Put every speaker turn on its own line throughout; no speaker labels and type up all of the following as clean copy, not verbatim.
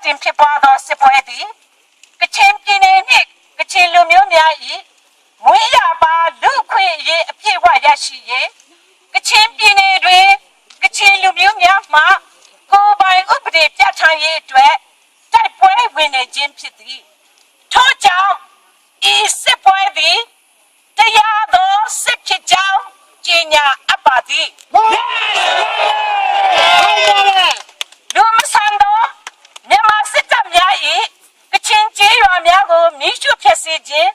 တင်ဖြစ်ပွားသောစစ်ပွဲသည်ကချင်ပြည်နယ်နှင့်ကချင်လူမျိုးများ၏မွေးရပါလူခွင့်ရေးအပြည့်အဝရရှိရေးကချင်ပြည်နယ်တွင်ကချင်လူမျိုးများမှကိုယ်ပိုင်ဥပဒေပြဋ္ဌာန်းရေးအတွက်တိုက်ပွဲဝင်နေခြင်းဖြစ်သည်ထို့ကြောင့်ဤစစ်ပွဲသည်တရားသောစစ်ဖြစ်ကြောင်းကြေညာအပ်ပါသည်လူမဆန်သောမြန်မာစစ်တပ်များ၏ကချင်ကျေးရွာများကိုမိရှုဖျက်ဆီးခြင်း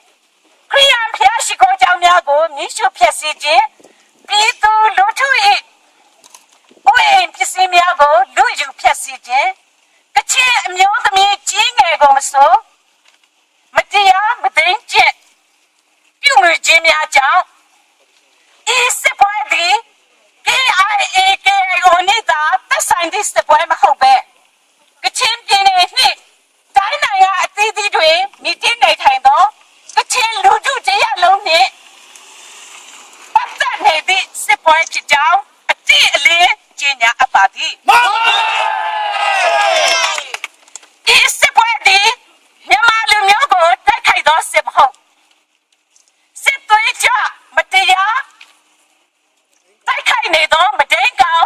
ခရိယန်ဖျားရှိခိုးကြောင်းများကိုမိရှုဖျက်ဆီးခြင်းပြည်သူလူထု၏အိုးအိမ်ပစ္စည်းများကိုလူယူဖျက်ဆီးခြင်းကချင်အမျိုးသမီးကြီးငယ်ကိုမဆိုမတရားမသိမ်းကျင့်ပြုမှုခြင်းများကြောင့်ဤစစ်ပွဲသည် KIA နဲ့သာသက်ဆိုင်သည့်စစ်ပွဲမဟုတ်ပဲကချင်ပြည်နယ်နှင့်တိုင်းနိုင်ငံအသီးသီးတွင်မြင့်တင်နေထိုင်သောကချင်လူထုတရားလုံးနှင့်ပတ်သက်နေသည့်စစ်ပွဲဖြစ်ကြောင်းအတိအလင်းကြေညာအပ်ပါသည်ဤစစ်ပွဲသည်မြန်မာလူမျိုးကိုတိုက်ခိုက်သောစစ်မဟုတ်စစ်သွေးကြမတရားတိုက်ခိုက်နေသောမဒိန်ကောင်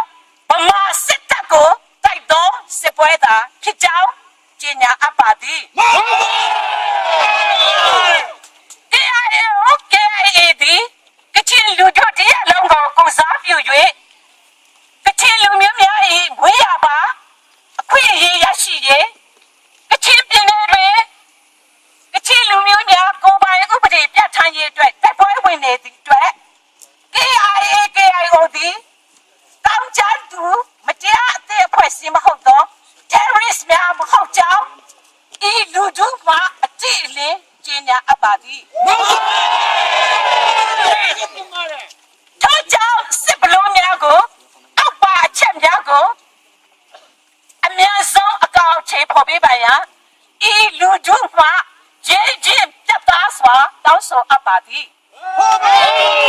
ဗမာစစ်တပ်ကိုတိုက်သောစစ်ပွဲသာဖြစ်ကြောင်းကြေညာအပ်ပါသည် KIA သည်ကချင်လူထုတရားလုံးကိုကိုစားပြု၍ကချင်လူမျိုးများ၏ဝေးရပါအခွင့်အရေးရရှိရေးကချင်ပြည်နယ်တွင်ကချင်လူမျိုးများကိုယ်ပိုင်ဥပဒေပြဋ္ဌာန်းရေးအတွက်တိုက်ပွဲဝင်နေသည့်အတွက် KIO သည်တောင်ကျမ်းသူမတရားအသေးအဖွဲ့အစည်းမဟုတ်သော terrorist များမဟုတ်ကြောင်းဤလူထုမှအတိအလင်းကြေညာအပ်ပါသည်ထို့ကြောင့်စစ်ဘလုံးများကိုအောက်ပါအချက်များကိုအများဆုံးအကောင့်ချေပေါ်ပေးပါရန်ဤလူထုမှဂျင်းပြတ်သားစွာတောင်းဆိုအပ်ပါသည်